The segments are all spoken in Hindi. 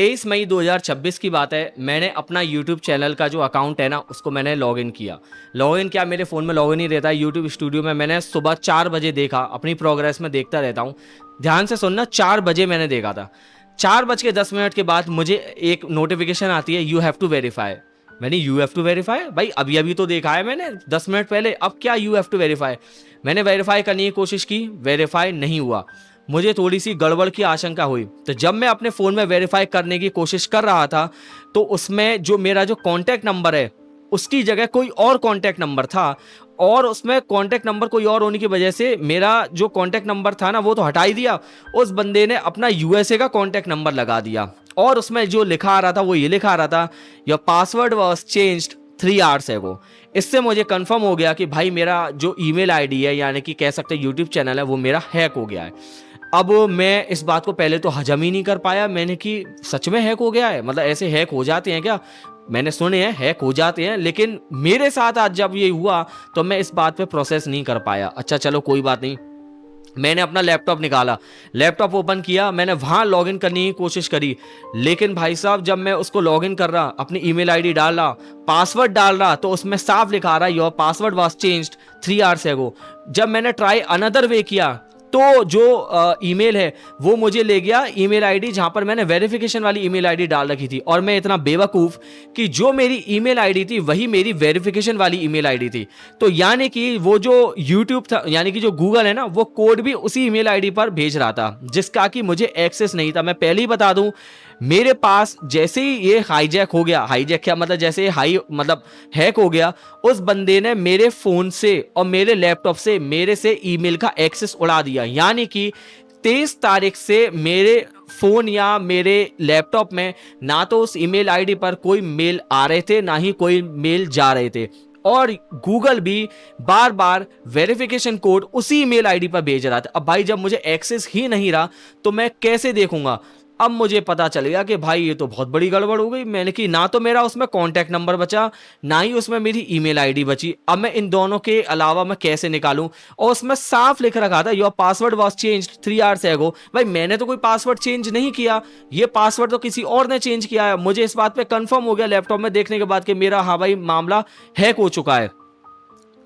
23 मई 2026 की बात है। मैंने अपना यूट्यूब चैनल का जो अकाउंट है ना, उसको मैंने लॉगिन किया। मेरे फ़ोन में लॉगिन ही रहता है यूट्यूब स्टूडियो में। मैंने सुबह 4 बजे देखा, अपनी प्रोग्रेस में देखता रहता हूँ। ध्यान से सुनना, 4 बजे मैंने देखा था। 4:10 के बाद मुझे एक नोटिफिकेशन आती है, यू हैव टू वेरीफाई। मैंने यू हैव टू वेरीफाई, भाई अभी अभी तो देखा है मैंने 10 मिनट पहले, अब क्या यू हैव टू वेरीफाई। मैंने वेरीफाई करने की कोशिश की, वेरीफाई नहीं हुआ। मुझे थोड़ी सी गड़बड़ की आशंका हुई, तो जब मैं अपने फ़ोन में वेरीफाई करने की कोशिश कर रहा था, तो उसमें जो मेरा जो कॉन्टैक्ट नंबर है, उसकी जगह कोई और कॉन्टैक्ट नंबर था, और उसमें कॉन्टैक्ट नंबर कोई और होने की वजह से मेरा जो कॉन्टैक्ट नंबर था ना, वो तो हटा ही दिया। उस बंदे ने अपना यूएसए का कॉन्टैक्ट नंबर लगा दिया, और उसमें जो लिखा आ रहा था वो ये लिखा आ रहा था, your password was changed 3 hours एगो। इससे मुझे कंफर्म हो गया कि भाई मेरा जो ईमेल आईडी है, यानी कि कह सकते हैं यूट्यूब चैनल है, वो मेरा हैक हो गया है। अब मैं इस बात को पहले तो हजम ही नहीं कर पाया। मैंने कि सच में हैक हो गया है, मतलब ऐसे हैक हो जाते हैं क्या? मैंने सुने हैं हैक हो जाते हैं, लेकिन मेरे साथ आज जब ये हुआ तो मैं इस बात पे प्रोसेस नहीं कर पाया। अच्छा चलो कोई बात नहीं, मैंने अपना लैपटॉप निकाला, लैपटॉप ओपन किया, मैंने वहाँ लॉगिन करने की कोशिश करी, लेकिन भाई साहब जब मैं उसको लॉगिन कर रहा, अपनी ईमेल आईडी डाल रहा, पासवर्ड डाल रहा, तो उसमें साफ लिखा रहा, your password was changed 3 hours एगो। जब मैंने ट्राई अनदर वे किया, तो जो ईमेल है वो मुझे ले गया ईमेल आईडी जहां पर मैंने वेरिफिकेशन वाली ईमेल आईडी डाल रखी थी, और मैं इतना बेवकूफ़ कि जो मेरी ईमेल आईडी थी वही मेरी वेरिफिकेशन वाली ईमेल आईडी थी। तो यानी कि वो जो यूट्यूब था, यानी कि जो गूगल है ना, वो कोड भी उसी ईमेल आईडी पर भेज रहा था, जिसका कि मुझे एक्सेस नहीं था। मैं पहले ही बता दूं, मेरे पास जैसे ही ये हाईजैक हो गया, हाईजैक क्या मतलब, जैसे मतलब हैक हो गया, उस बंदे ने मेरे फोन से और मेरे लैपटॉप से मेरे से ईमेल का एक्सेस उड़ा दिया। यानी कि 23 तारीख से मेरे फोन या मेरे लैपटॉप में ना तो उस ईमेल आईडी पर कोई मेल आ रहे थे, ना ही कोई मेल जा रहे थे, और गूगल भी बार बार वेरिफिकेशन कोड उसी ईमेल आईडी पर भेज रहा था। अब भाई जब मुझे एक्सेस ही नहीं रहा तो मैं कैसे देखूंगा? अब मुझे पता चल गया कि भाई ये तो बहुत बड़ी गड़बड़ हो गई। मैंने कि ना तो मेरा उसमें कॉन्टैक्ट नंबर बचा, ना ही उसमें मेरी ईमेल आईडी बची। अब मैं इन दोनों के अलावा मैं कैसे निकालूं? और उसमें साफ लिख रखा था, your password was changed 3 hours एगो। भाई मैंने तो कोई पासवर्ड चेंज नहीं किया, ये पासवर्ड तो किसी और ने चेंज किया है। मुझे इस बात पे कंफर्म हो गया लैपटॉप में देखने के बाद कि मेरा, हाँ भाई, मामला हैक हो चुका है।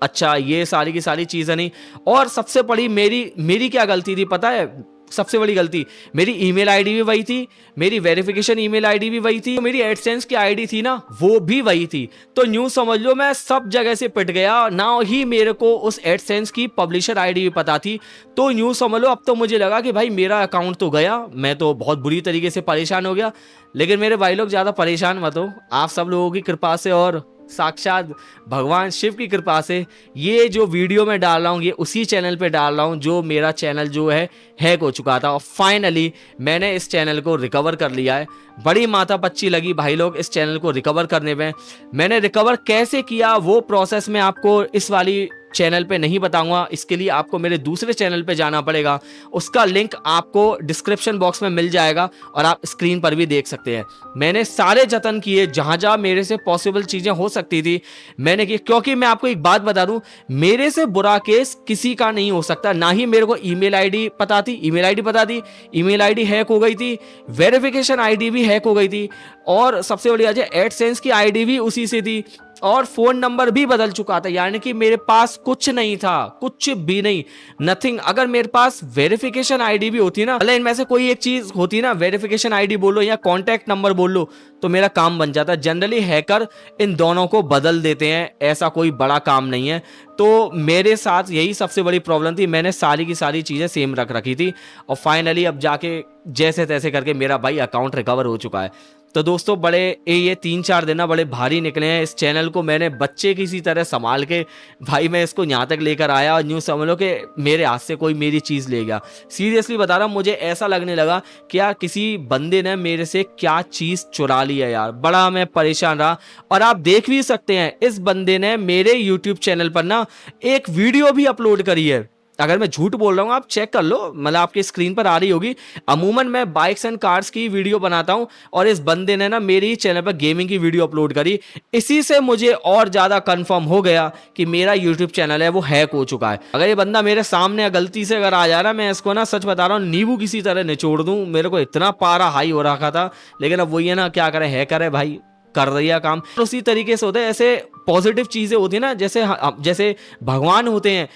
अच्छा, ये सारी की सारी चीजें नहीं, और सबसे बड़ी मेरी मेरी क्या गलती थी पता है? सबसे बड़ी गलती, मेरी ईमेल आईडी भी वही थी, मेरी वेरिफिकेशन ईमेल आईडी भी वही थी, मेरी एडसेंस की आईडी थी ना, वो भी वही थी। तो न्यू समझ लो मैं सब जगह से पिट गया ना, ही मेरे को उस एडसेंस की पब्लिशर आईडी भी पता थी। तो न्यू समझ लो, अब तो मुझे लगा कि भाई मेरा अकाउंट तो गया, मैं तो बहुत बुरी तरीके से परेशान हो गया। लेकिन मेरे भाई लोग ज़्यादा परेशान मत हो, आप सब लोगों की कृपा से और साक्षात भगवान शिव की कृपा से ये जो वीडियो मैं डाल रहा हूँ, ये उसी चैनल पे डाल रहा हूँ जो मेरा चैनल जो है हैक हो चुका था, और फाइनली मैंने इस चैनल को रिकवर कर लिया है। बड़ी माथा पच्ची लगी भाई लोग इस चैनल को रिकवर करने में। मैंने रिकवर कैसे किया वो प्रोसेस मैं आपको इस वाली चैनल पे नहीं बताऊंगा, इसके लिए आपको मेरे दूसरे चैनल पे जाना पड़ेगा। उसका लिंक आपको डिस्क्रिप्शन बॉक्स में मिल जाएगा, और आप स्क्रीन पर भी देख सकते हैं। मैंने सारे जतन किए, जहां जहां मेरे से पॉसिबल चीजें हो सकती थी मैंने की, क्योंकि मैं आपको एक बात बता दूं, मेरे से बुरा केस किसी का नहीं हो सकता। ना ही मेरे को ईमेल आईडी पता थी, ईमेल आईडी पता थी, ईमेल आईडी हैक हो गई थी, वेरिफिकेशन आईडी भी हैक हो गई थी, और सबसे बड़ी वजह एडसेंस की आईडी भी उसी से थी, और फोन नंबर भी बदल चुका था। यानी कि मेरे पास कुछ नहीं था, कुछ भी नहीं, नथिंग। अगर मेरे पास वेरिफिकेशन आईडी भी होती ना, इनमें से कोई एक चीज होती ना, वेरिफिकेशन आईडी बोलो या कॉन्टैक्ट नंबर बोल लो, तो मेरा काम बन जाता। जनरली हैकर इन दोनों को बदल देते हैं, ऐसा कोई बड़ा काम नहीं है। तो मेरे साथ यही सबसे बड़ी प्रॉब्लम थी, मैंने सारी की सारी चीजें सेम रख रखी थी, और फाइनली अब जाके जैसे तैसे करके मेरा भाई अकाउंट रिकवर हो चुका है। तो दोस्तों बड़े ये 3-4 दिन ना बड़े भारी निकले हैं। इस चैनल को मैंने बच्चे किसी तरह संभाल के भाई मैं इसको यहाँ तक लेकर आया, और न्यू समझ लो कि मेरे हाथ से कोई मेरी चीज़ ले गया। सीरियसली बता रहा हूँ, मुझे ऐसा लगने लगा कि यार किसी बंदे ने मेरे से क्या चीज़ चुरा ली है यार। बड़ा मैं परेशान रहा, और आप देख भी सकते हैं इस बंदे ने मेरे यूट्यूब चैनल पर ना एक वीडियो भी अपलोड करी है। अगर मैं झूठ बोल रहा हूँ आप चेक कर लो, मतलब आपकी स्क्रीन पर आ रही होगी। अमूमन मैं बाइक्स एंड कार्स की वीडियो बनाता हूँ और इस बंदे ने ना मेरी चैनल पर गेमिंग की वीडियो अपलोड करी। इसी से मुझे और ज़्यादा कंफर्म हो गया कि मेरा यूट्यूब चैनल है वो हैक हो चुका है। अगर ये बंदा मेरे सामने गलती से अगर आ जा रहा, मैं इसको ना सच बता रहा हूँ नींबू किसी तरह निचोड़ दूँ। मेरे को इतना पारा हाई हो रखा था, लेकिन अब वही है ना, क्या करे, हैकर है भाई, कर रही है काम। तो उसी तरीके से होता है, ऐसे पॉजिटिव चीजें होती है ना, जैसे भगवान होते हैं,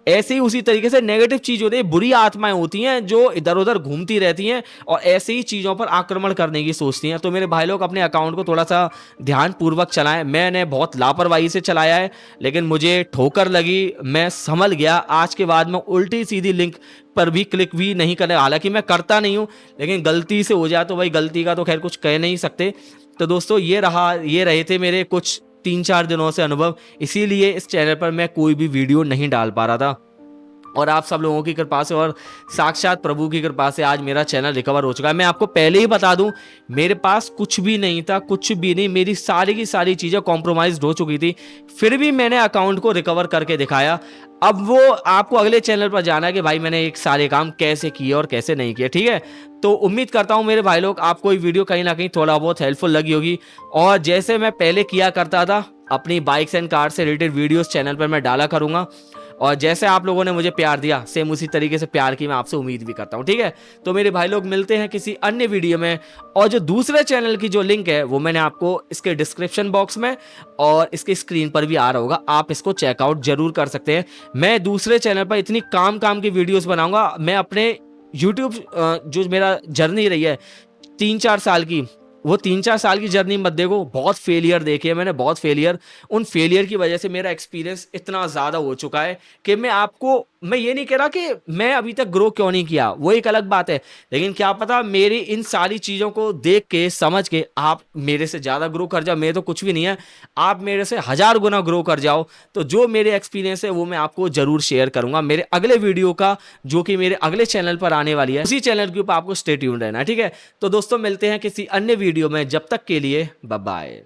ऐसे ही उसी तरीके से नेगेटिव चीज होती है, बुरी आत्माएं होती हैं जो इधर उधर घूमती रहती हैं और ऐसे ही चीजों पर आक्रमण करने की सोचती हैं। तो मेरे भाई लोग अपने अकाउंट को थोड़ा सा ध्यान पूर्वक चलाएं। मैंने बहुत लापरवाही से चलाया है, लेकिन मुझे ठोकर लगी, मैं संभल गया। आज के बाद मैं उल्टी सीधी लिंक पर भी क्लिक भी नहीं करने, हालांकि मैं करता नहीं हूं, लेकिन गलती से हो जाए तो भाई गलती का तो खैर कुछ कह नहीं सकते। तो दोस्तों ये रहे थे मेरे कुछ 3-4 दिनों से अनुभव, इसीलिए इस चैनल पर मैं कोई भी वीडियो नहीं डाल पा रहा था। और आप सब लोगों की कृपा से और साक्षात प्रभु की कृपा से आज मेरा चैनल रिकवर हो चुका है। मैं आपको पहले ही बता दूं, मेरे पास कुछ भी नहीं था, कुछ भी नहीं, मेरी सारी की सारी चीजें कॉम्प्रोमाइज्ड हो चुकी थी, फिर भी मैंने अकाउंट को रिकवर करके दिखाया। अब वो आपको अगले चैनल पर जाना है कि भाई मैंने एक सारे काम कैसे किए और कैसे नहीं किए, ठीक है। तो उम्मीद करता हूं मेरे भाई लोग आपको ये वीडियो कहीं ना कहीं थोड़ा बहुत हेल्पफुल लगी होगी। और जैसे मैं पहले किया करता था, अपनी बाइक्स एंड कार से रिलेटेड वीडियोस चैनल पर मैं डाला करूंगा, और जैसे आप लोगों ने मुझे प्यार दिया, सेम उसी तरीके से प्यार की मैं आपसे उम्मीद भी करता हूं, ठीक है। तो मेरे भाई लोग मिलते हैं किसी अन्य वीडियो में, और जो दूसरे चैनल की जो लिंक है वो मैंने आपको इसके डिस्क्रिप्शन बॉक्स में और इसके स्क्रीन पर भी आ रहा होगा, आप इसको चेकआउट जरूर कर सकते हैं। मैं दूसरे चैनल पर इतनी काम की वीडियोस बनाऊंगा। मैं अपने यूट्यूब जो मेरा जर्नी रही है 3-4 साल की, वो 3-4 साल की जर्नी मत देखो, बहुत फेलियर देखे हैं मैंने, बहुत फेलियर। उन फेलियर की वजह से मेरा एक्सपीरियंस इतना ज़्यादा हो चुका है कि मैं ये नहीं कह रहा कि मैं अभी तक ग्रो क्यों नहीं किया, वो एक अलग बात है, लेकिन क्या पता मेरी इन सारी चीज़ों को देख के समझ के आप मेरे से ज़्यादा ग्रो कर जाओ। मेरे तो कुछ भी नहीं है, आप मेरे से 1000 गुना ग्रो कर जाओ। तो जो मेरे एक्सपीरियंस है वो मैं आपको ज़रूर शेयर करूंगा मेरे अगले वीडियो का, जो कि मेरे अगले चैनल पर आने वाली है। उसी चैनल के ऊपर आपको स्टे ट्यून्ड रहना है, ठीक है। तो दोस्तों मिलते हैं किसी अन्य वीडियो में, जब तक के लिए बाय बाय।